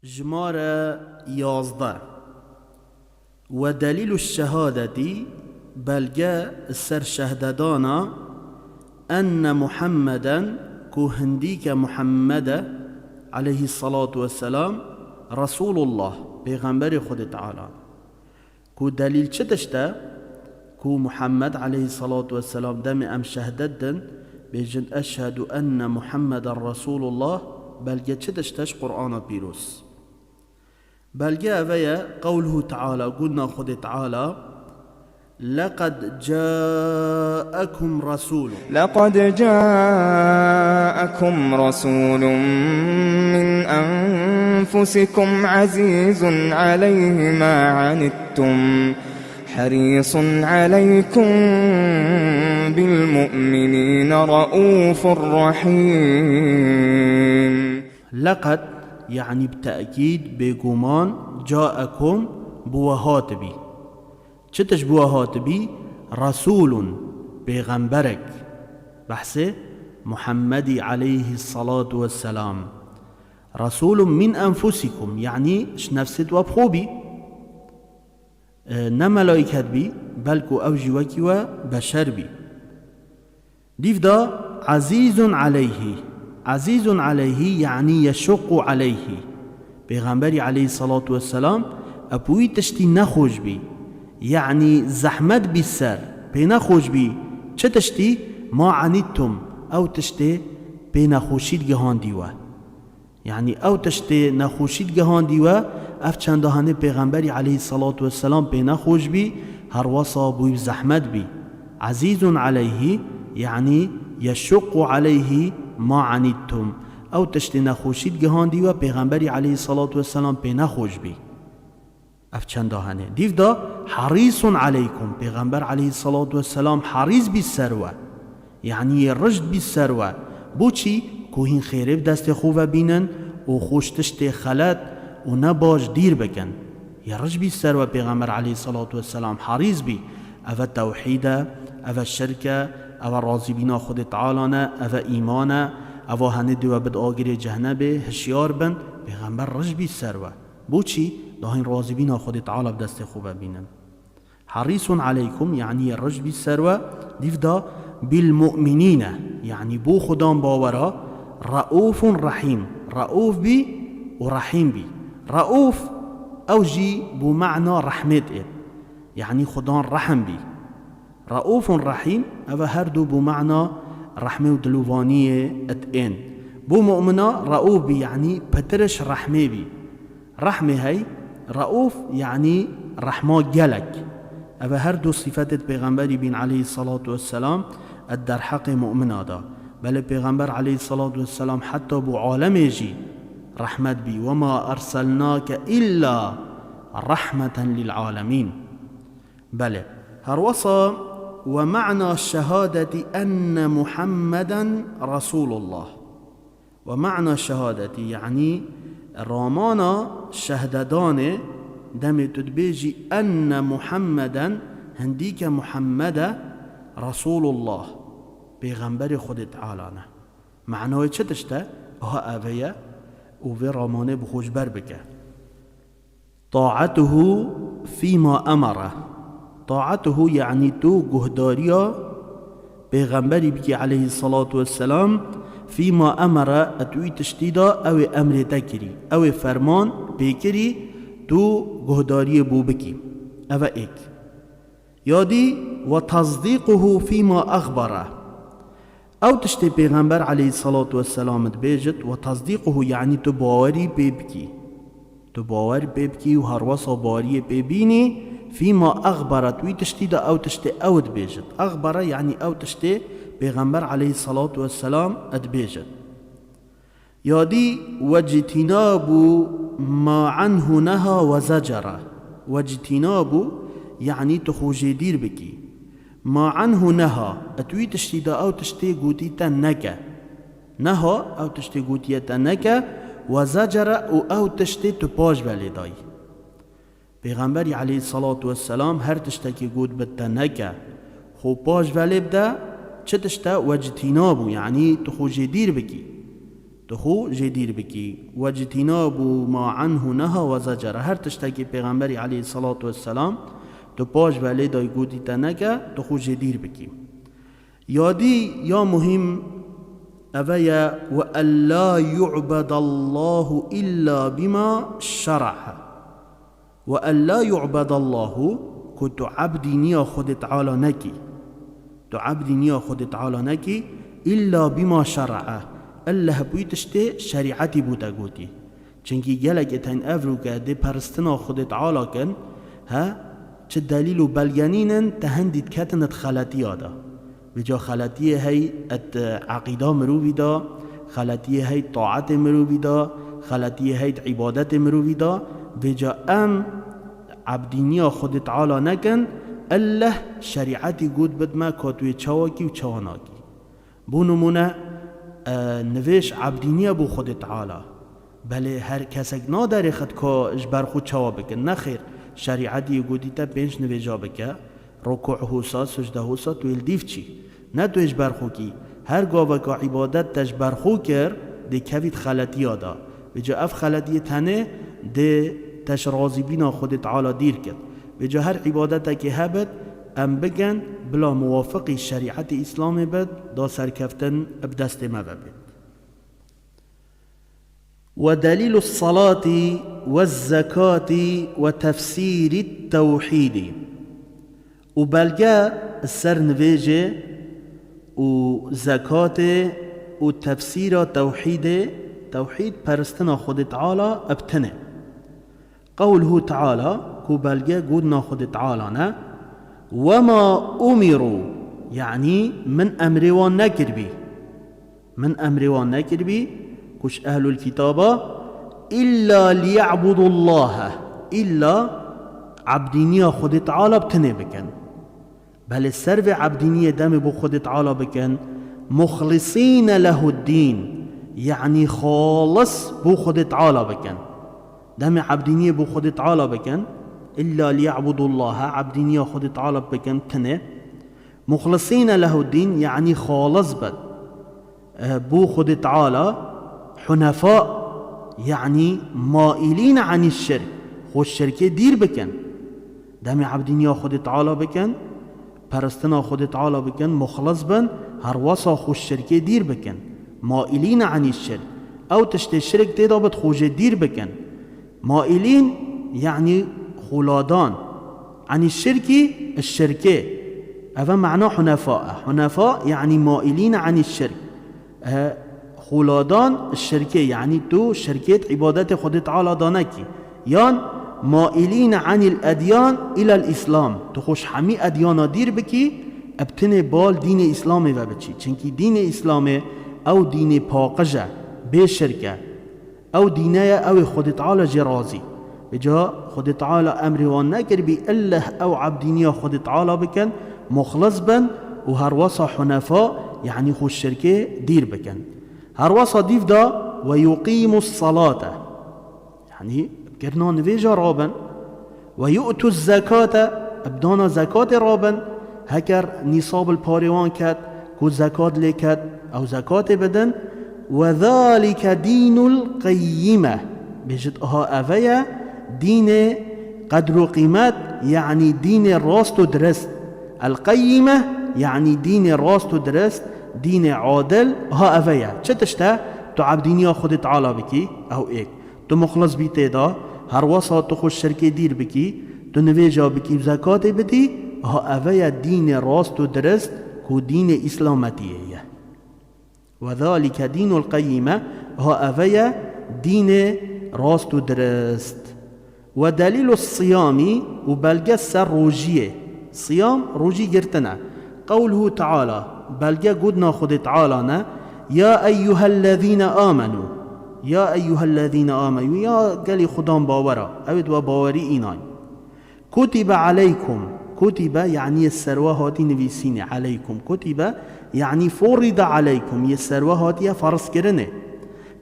جمار يازده ودليل الشهادة بلغا السر شهددانا أن محمدا كهنديك محمد عليه الصلاة والسلام رسول الله پیغمبر خود تعالى كو دليل چتشتا كو محمد عليه الصلاة والسلام دم ام شهددن بيجن أشهد أن محمد رسول الله بلغا چتشتش قرآن بيروس بلغا ويا قوله تعالى قلنا خود تعالى لقد جاءكم رسول من أنفسكم عزيز عليه ما عنتم حريص عليكم بالمؤمنين رؤوف رحيم. لقد يعني بتأكيد بيقومان جاءكم بوهات بي چتش بوهات بي رسول بيغمبرك بحثه محمد عليه الصلاة والسلام رسول من أنفسكم يعني نفست وبخوبي نملائكت بي بلكو أوجي وكي وبشر بي ديف دا عزيز عليه يعني يشق عليه بيغمبري عليه الصلاة والسلام أبوي تشتي نخوش بي يعني زحمت بالسر بينخوش بي چه تشتي ما عنيتم أو تشتي بينخوشيد جهان ديوه يعني أو تشتي نخوشيد جهان ديوه اف چندهانه پیغمبری علیه الصلاة والسلام بينخوش بي هر وصا بوي زحمت بي عزيز عليه يعني يشق عليه ما عنيتم أو تشتي نخوشيد جهان ديوه پیغمبری علیه الصلاة والسلام بينخوش بي اف چندهانه ديف دا حريص عليكم پیغمبر عليه الصلاة والسلام حريص بالسروه يعني رشد بالسروه بوچي كوهين خيره بدست خوبه بينن و خوش تشتي خلط و نباش دير بكن يرج بي السروه پیغمبر عليه الصلاة والسلام حريص بي او توحيده او الشركه او راضي بنا خود تعالى او ايمانه او هنده و بد آگره جهنبه هشيار بن پیغمبر رج بي السروه بوچي داهين راضي بنا خود تعالى بدست خوبه بينن حريص عليكم يعني يرج بي السروه ديف دا بالمؤمنين يعني بو خدام باورا رؤوف رحيم رؤوف بي ورحيم بي رؤوف أوجي بمعنى رحمت يعني خدان رحم بي رؤوف رحيم أو هردو بمعنى رحمة ودلوفانية اتين بو مؤمنة رؤوف بي يعني بترش رحمة بي رحمة هاي رؤوف يعني رحمة جلك أو هردو صفات البيغمبر بين عليه الصلاة والسلام الدر حق مؤمنة دا بل البيغمبر عليه الصلاة والسلام حتى بو عالم يجي رحمت بي وما أرسلناك إلا رحمة للعالمين بل هروصا ومعنى الشهادة أن محمدا رسول الله ومعنى الشهادة يعني رامانا شهددان دم تدبيجي أن محمدا هنديك محمد رسول الله بيغمبر خود تعالى معناه چه تشتا ها أبيا وفي رامانه بخوش بر بك طاعته فيما أمره طاعته يعني تو جهداريا بيغمبري بك عليه الصلاة والسلام فيما أمر أتوي تشتيدا أو أمر تكري أو فرمان بكري تو جهداري بو بكي أو إيك يادي وتصديقه فيما أخبره أو تشتي پیغمبر عليه الصلاة والسلام تبيجت وتصديقه يعني تباوري بيبكي تباور بيبكي وهروصا باري بيبيني فيما أخبرت ويتشتي دا أو تشتي أو تبيجت أخبر يعني أو تشتي پیغمبر عليه الصلاة والسلام تبيجت يادي واجتناب ما عنه نهى وزجر واجتناب يعني تخوجي دير بكي ما عنه نهى اتوي تشتي دا او تشتي قوتي تنكا نهى او تشتي قوتي تنكا وزجر او تشتي تباج بالداي پیغمبر عليه الصلاة والسلام هر تشتكي قوت بالتنكا خو باج بالبدا چه تشتا واجتنابو يعني تخوجي دير بكي تو خو جدیر بکی و اجتناب ما عنه نهى و زجر. هر تشتکی پیغمبری علیه الصلاة والسلام تو پاش ولی دای گودی تا نکه تو خو جدیر بکی. یادی یا مهم اویا و الا يعبد الله الا بما شرع و الا يعبد الله که تو عبدی نیا خود تعالی نکی، تو عبدی نیا خود تعالی نکی الا بما شرع الله بویتشته شریعتی بوده گوتی. چنگی گلک تن افرو که ده پرستنا خود تعالی کن ها چه دلیل و بلگنینن تهندید کتنت خلطی آده بجا خلطی هی ات عقیده مروی دا، خلطی هی طاعت مروی دا، خلطی هی عبادت مروی دا بجا ام عبدینیا خود تعالی نکن الله شریعتی گود بد ما کاتوی چواکی و چواناکی. بو نمونه نویش عبدینیا بو خود تعالی بله هر کسک ناداره خد که اجبر خود چوا بکن نخیر شریعتی گودی تا پنج نویجا بکن رکوع حوصا سجده حوصا تو الدیف چی نه تو اجبر خو کی هر گاوه که عبادت تجبر خو کر ده کوید خلطی آده بجا اف خلطی تنه ده تش رازی بینا خود تعالی دیر کرد بجا هر عبادت که هبت ام بگن بلا موافقی شریعت اسلام بد دا سرکفتن بدست ما ببید. ودليل الصلاة والزكاة وتفسير التوحيد وبلغا السر نویجه وزكاة وتفسير توحيد پرستنا خود تعالى ابتنه. قوله تعالى كو بلغا قودنا خود تعالى وما أمروا يعني من أمروان نكر بي كش أهل الكتاب إلا ليعبدوا الله إلا عبدينية خود تعالى بتنه بكن بل السرف عبدينية دم بو خود تعالى بكن مخلصين له الدين يعني خالص بو خود تعالى بكن دم عبدينية بو خود تعالى بكن إلا ليعبدوا الله عبدينية خود تعالى بكن تنه مخلصين له الدين يعني خالص بد بو خود تعالى حنفاء يعني مائلين عن الشرك خو الشركة دير بكن دم عبدينيا خود تعالى بكن پرستنا خود تعالى بكن مخلص بن هر وصا خو الشركة دير بكن مائلين عن الشرك او تشت الشرك تدابت خوجه دير بكن مائلين يعني خلادان عن الشركة هذا معناه حنفاء يعني مائلين عن الشرك خلادان الشركة يعني تو شركة عبادت خود تعالى دانكي يان مائلين عن الأديان إلى الإسلام تخوش حمي أديانا دير بكي ابتني بال دين إسلامي وبچي چنكي دين إسلامي أو دين پاقجة بشركة أو دينية أو خود تعالى جرازي بجا خود تعالى أمري وانكر بي الله أو عبدينية خود تعالى بكن مخلص بن وهروصا حنفاء يعني خو الشركة دير بكن هروصا ديف دا ويقيم الصلاة يعني بكرنا نفيجا رابا ويؤتوا الزكاة ابدانا زكاة رابا هكر نصاب الباريوان كات كو زكاة لكات أو زكاة بدن وذلك دين القيمة بجد أفيا دين قدر قيمات يعني دين الراست درست القيمة يعني دين الراست درست دين عادل أفيا چتشتا تو عبدينيا خود تعالى بكي أو إيك تو مخلص بيتي دا هر وصا تو خوش شركة دير بكي تو نويجا بكي زكاة بدي أفيا دين راست درست كو دين إسلامتيه وذلك دين القيمة أفيا دين راست درست ودليل الصيام وبلغ السر روجيه صيام روجي جرتنا قوله تعالى بلغ قدنا خد تعالى يا أيها الذين آمنوا يا أيها الذين آمنوا يا قالي خدام باورا أبد وباوري إيناي كتب عليكم كتب يعني السروهات نفيسين عليكم كتب يعني فرض عليكم يسروهات يا فرض كرنه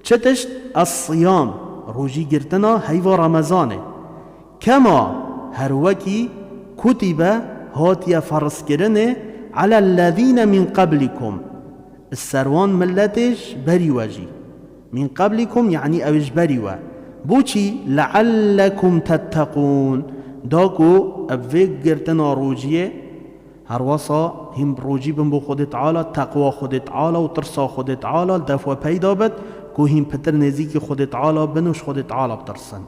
چتش الصيام روجي جرتنا هيوا رمضانه كما هروكي كتب هاتيا فرض كرنه على الذين من قبلكم السروان ملتش بري وجي من قبلكم يعني اوش بريوا بوچی لعلكم تتقون داكو افيق گرتنا روجيه هر وصا هم روجي بن بو خود تعالى تقوى خود تعالى و ترسا خود تعالى دفع پیدا بد كو هم پتر نزيك خود تعالى بنوش خود تعالى بترسن.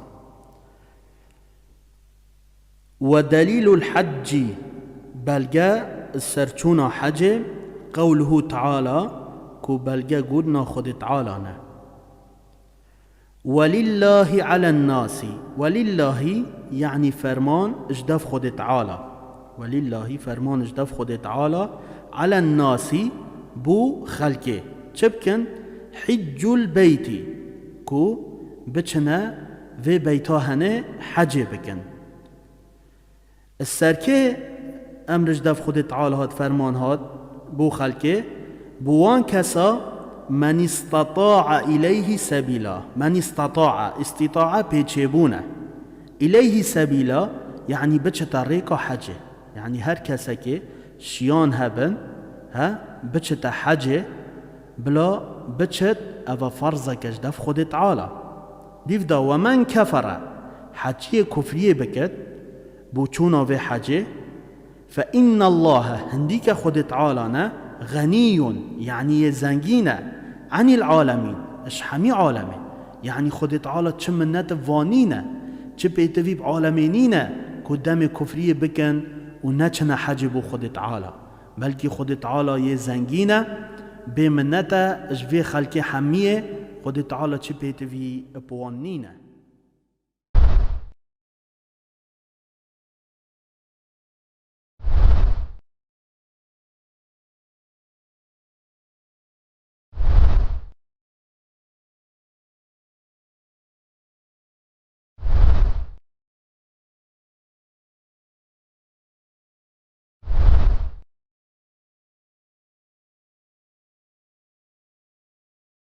ودليل الحج بلغا السرچونا حج قوله تعالى كو بلغا قدنا خود تعالى نه ولله على الناس ولله يعني فرمان اجدف خود تعالى ولله فرمان اجدف خود تعالى على الناس بو خلقه چبكن حج البيت كو بچنا في بيتاهنه حج بكن السركه امر اجدف خود تعالى هاد فرمان هاد بو خلقه بوان كسا من استطاع إليه سبيلا من استطاع بيچبونه إليه سبيلا يعني بچ طريقة حجه يعني هر کسی که شیان هبن بچت حجه بلا بچت او فرضه کجدف خود تعالى دیو دا ومن كفر حجی کفریه بکد بو چونا و حجه فإن الله هنديك خود تعالى غني يعني زنگينه عن العالمين اش همي عالمه يعني خود تعالى چه منت وانينه چه بيتويب عالمينينه قدام كفرية بكن ونچنا حجبو خود تعالى بلكي خود تعالى يه زنگينه بمنته اش في خلقه هميه خود تعالى چه بيتوي بوانينه